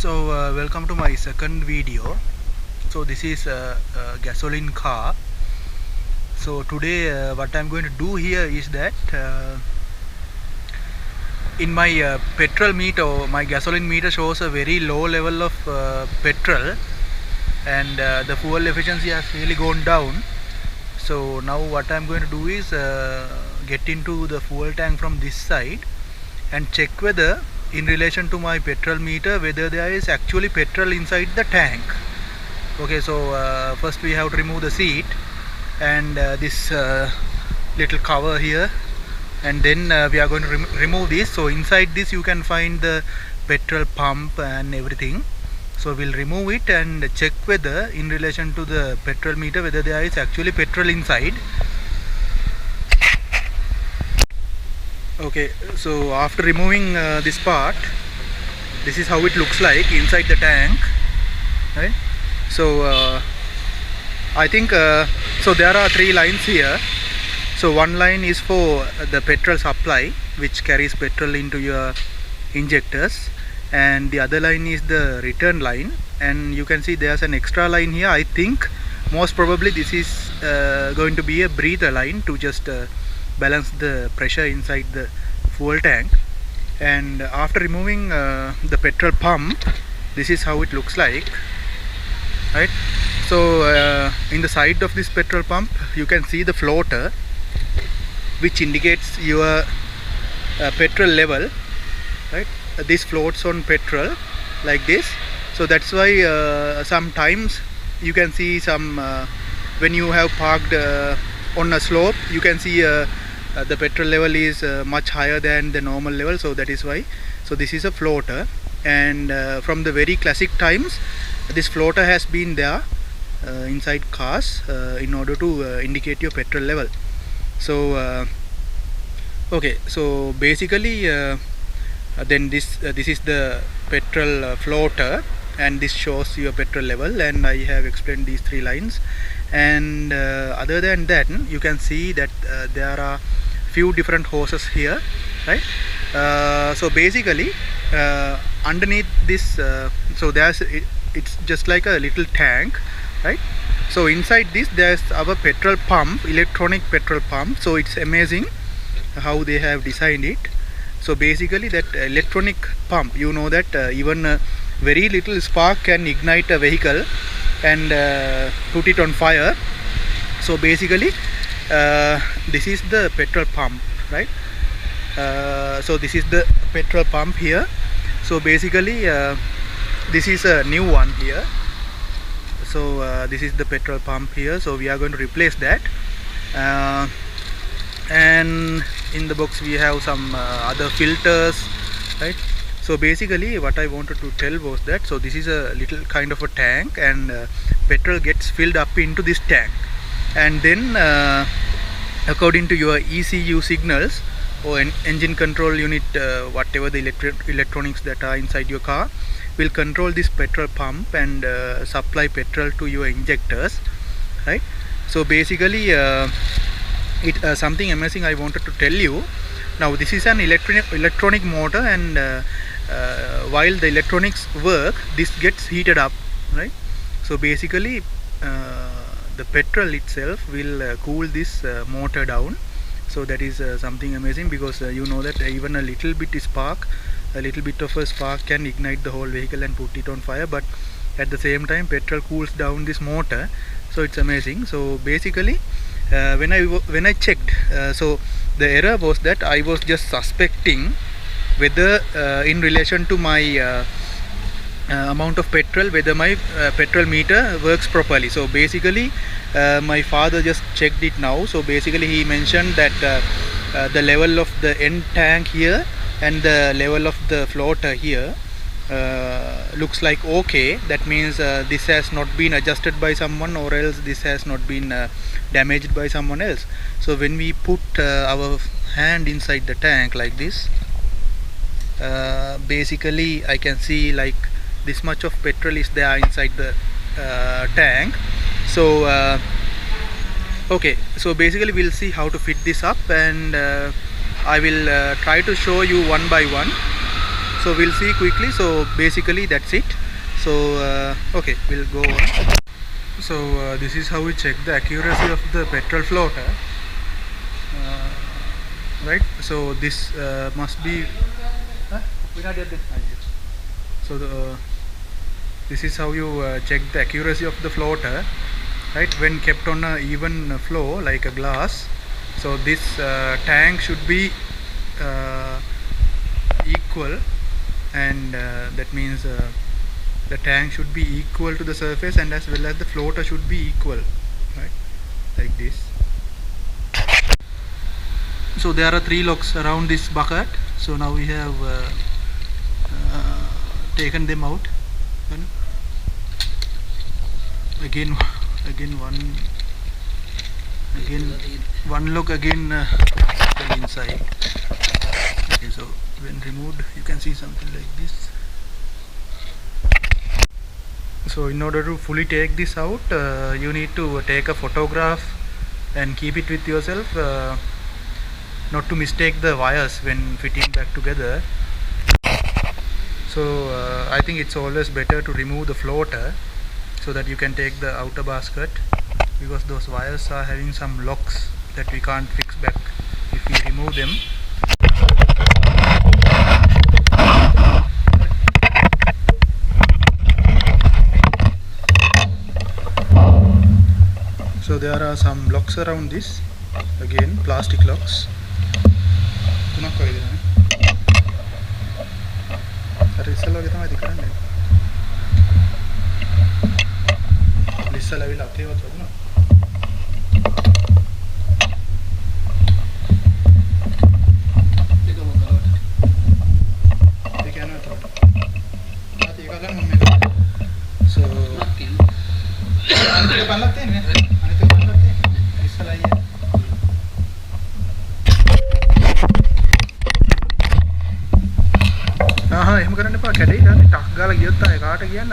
Welcome to my second video. So this is a gasoline car. So today what I'm going to do here is that in my petrol meter, my gasoline meter shows a very low level of petrol, and the fuel efficiency has really gone down. So now what I'm going to do is get into the fuel tank from this side and check whether in relation to my petrol meter whether there is actually petrol inside the tank. Okay, so first we have to remove the seat and this little cover here, and then we are going to remove this. So inside this you can find the petrol pump and everything. So we'll remove it and check whether in relation to the petrol meter whether there is actually petrol inside. Okay, so after removing this part, this is how it looks like inside the tank, right? So I think so there are three lines here. So one line is for the petrol supply, which carries petrol into your injectors, and the other line is the return line, and you can see there's an extra line here. I think most probably this is going to be a breather line to just balance the pressure inside the fuel tank. And after removing the petrol pump, this is how it looks like, right? So in the side of this petrol pump you can see the floater, which indicates your petrol level, right? This floats on petrol like this. So that's why sometimes you can see some when you have parked on a slope, you can see the petrol level is much higher than the normal level. So that is why. So this is a floater, and from the very classic times this floater has been there inside cars in order to indicate your petrol level. So okay, so basically then this is the petrol floater, and this shows your petrol level, and I have explained these three lines. And other than that, you can see that there are few different hoses here, right? So basically underneath this so there's it's just like a little tank, right? So inside this there's our petrol pump, electronic petrol pump. So it's amazing how they have designed it. So basically that electronic pump, you know that even a very little spark can ignite a vehicle and put it on fire. So basically this is the petrol pump, right? So this is the petrol pump here. So basically this is a new one here. So this is the petrol pump here. So we are going to replace that, and in the box we have some other filters, right? So basically what I wanted to tell was that, so this is a little kind of a tank, and petrol gets filled up into this tank, and then according to your ECU signals or an engine control unit, whatever the electronics that are inside your car will control this petrol pump and supply petrol to your injectors, right? So basically something amazing I wanted to tell you. Now this is an electronic motor, and while the electronics work, this gets heated up, right? So basically the petrol itself will cool this motor down. So that is something amazing, because you know that even a little bit of a spark can ignite the whole vehicle and put it on fire, but at the same time petrol cools down this motor. So it's amazing. So basically when I checked, so the error was that I was just suspecting whether in relation to my amount of petrol, whether my petrol meter works properly. So basically my father just checked it now. So basically he mentioned that the level of the end tank here and the level of the floater here looks like okay. That means this has not been adjusted by someone, or else this has not been damaged by someone else. So when we put our hand inside the tank like this, basically I can see like this much of petrol is there inside the tank. So okay, so basically we'll see how to fit this up, and I will try to show you one by one. So we'll see quickly. So basically that's it. So okay, we'll go on. So this is how we check the accuracy of the petrol floater, right? So this must be so this is how you check the accuracy of the floater, right, when kept on a even flow like a glass. So this tank should be equal, and that means the tank should be equal to the surface, and as well as the floater should be equal, right, like this. So there are 3 locks around this bucket. So now we have taken them out, and again one look again inside. Okay, so when removed you can see something like this. So in order to fully take this out, you need to take a photograph and keep it with yourself, not to mistake the wires when fitting back together. So I think it's always better to remove the floater so that you can take the outer basket, because those wires are having some locks that we can't fix back if we remove them. So there are some locks around this, again plastic locks. එහෙම කරන්න එපා, කැඩේ ඊට ටක් ගාලා ගියොත් ආයේ කාට කියන්නද?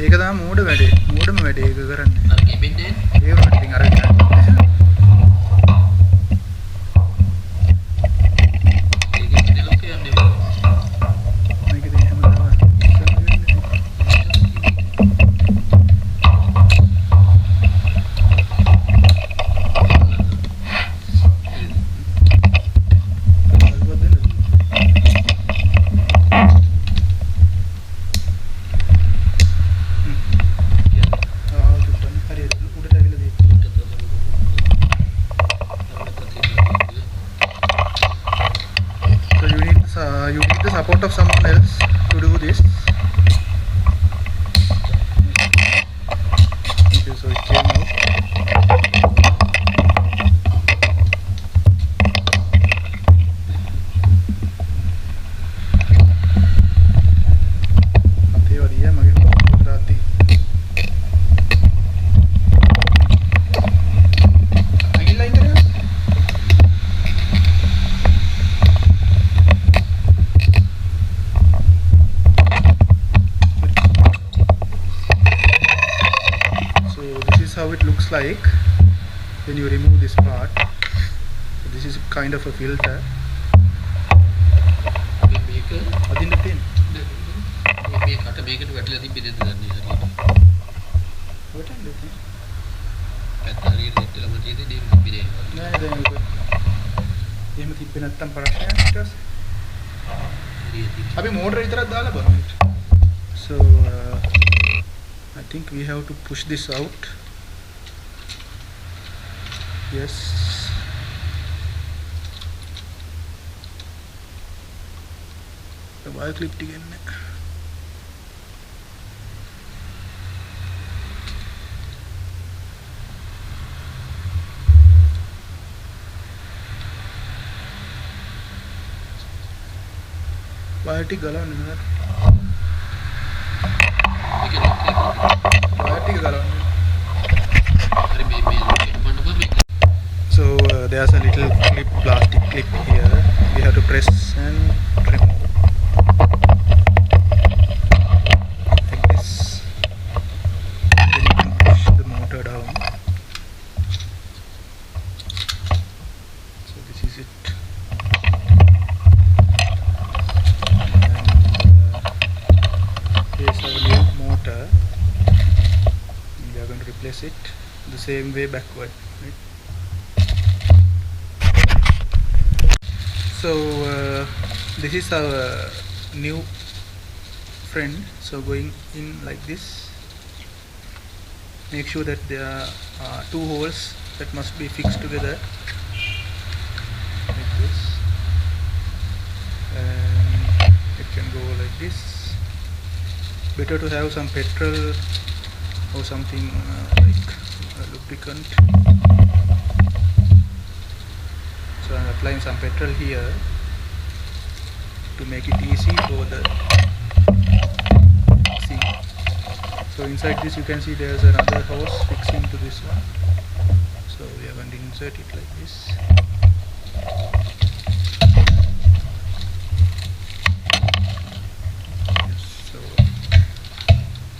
ඒක තමයි මෝඩ වැඩේ. මෝඩම වැඩේ ඒක කරන්නේ. අර ගෙබෙන්නේ ඒ වුණා ඉතින් අර you need the support of someone else to do this. Okay, so it came out. How it looks like when you remove this part. So this is kind of a filter. අදින්න තියෙන. මේ කට මේකට වැටලා තිබ්බේ නේද දන්නේ හරියට. කොටන්නේ තියෙන. පැත්ත හරියට දෙලම තියෙන්නේ නේ තිබ්බේ නෑ දැන් ඒක. එහෙම තිබ්බේ නැත්තම් ප්‍රශ්නයක් ඊට පස්සේ. අපි මෝටර විතරක් දාලා බලමු. So I think we have to push this out. Yes. The wire clipped again. Wire T गला नहीं यार. Wire टी गला नहीं. So there's a little clip, plastic clip here. We have to press and remove like this. Then you can push the motor down. So this is it. press it the same way backward, right? So this is our new friend. So going in like this, make sure that there are two holes that must be fixed together like this, and it can go like this. Better to have some petrol or something like a lubricant. So I'm applying some petrol here to make it easy for the see. So inside this you can see there's another hose fixing to this one. So we are going to insert it like this. Yes, so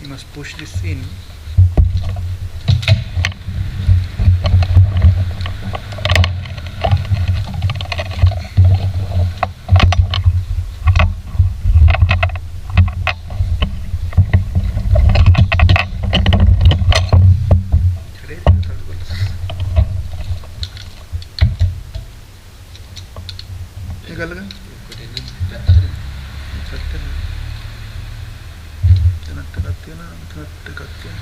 you must push this in. निकल गए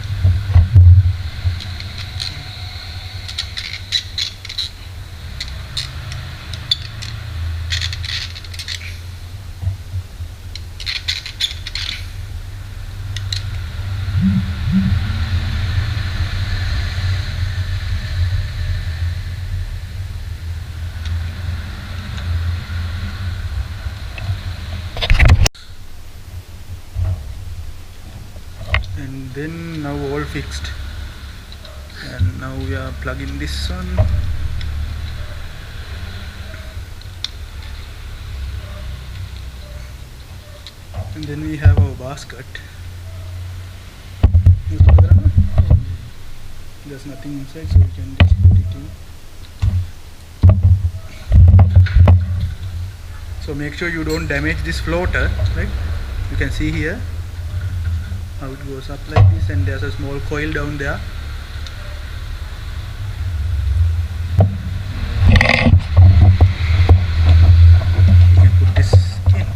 and then now all fixed, and now we are plugging this one. And then we have our basket. There's nothing inside, so we can just put it in. So make sure you don't damage this floater, right? You can see here how it goes up like this, and there's a small coil down there. You can put this in.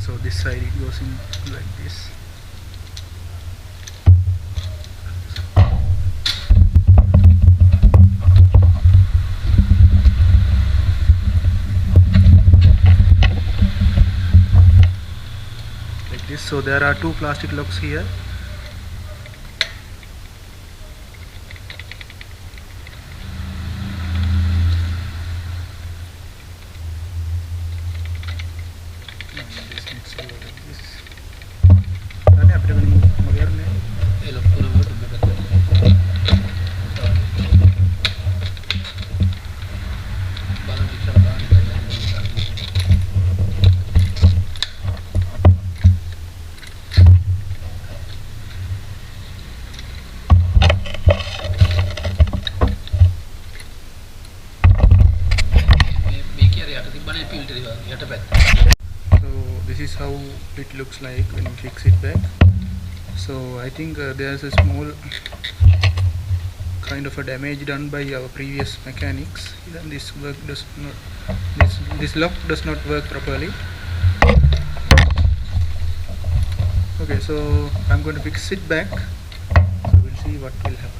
So this side it goes in like this. Like this. So there are two plastic locks here. So this is how it looks like when you fix it back. So I think there's a small kind of a damage done by our previous mechanics. And this lock does not work properly. Okay, so I'm going to fix it back. So we'll see what will happen.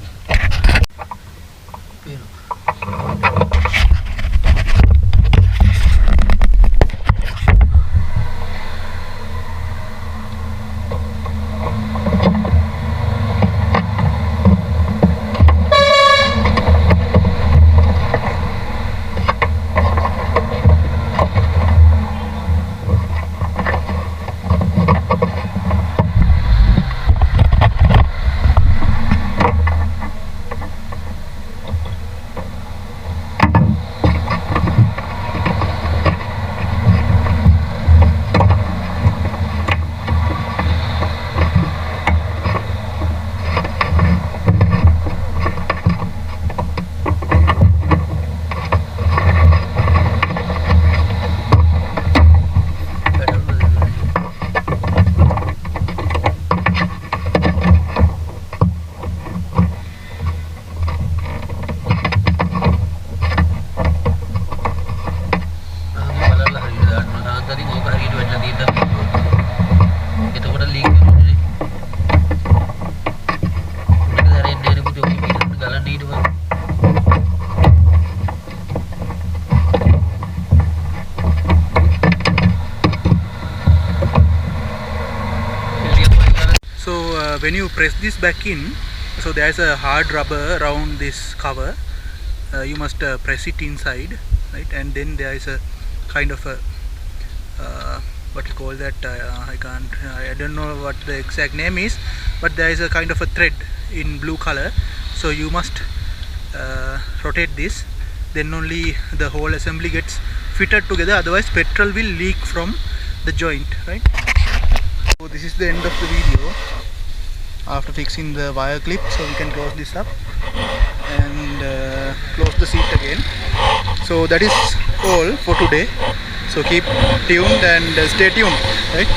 when you press this back in, so there's a hard rubber around this cover. You must press it inside, right? And then there is a kind of a what you call that, I don't know what the exact name is, but there is a kind of a thread in blue color, so you must rotate this, then only the whole assembly gets fitted together, otherwise petrol will leak from the joint, right? So this is the end of the video after fixing the wire clip. So we can close this up and close the seat again. So that is all for today. So keep tuned and stay tuned, right?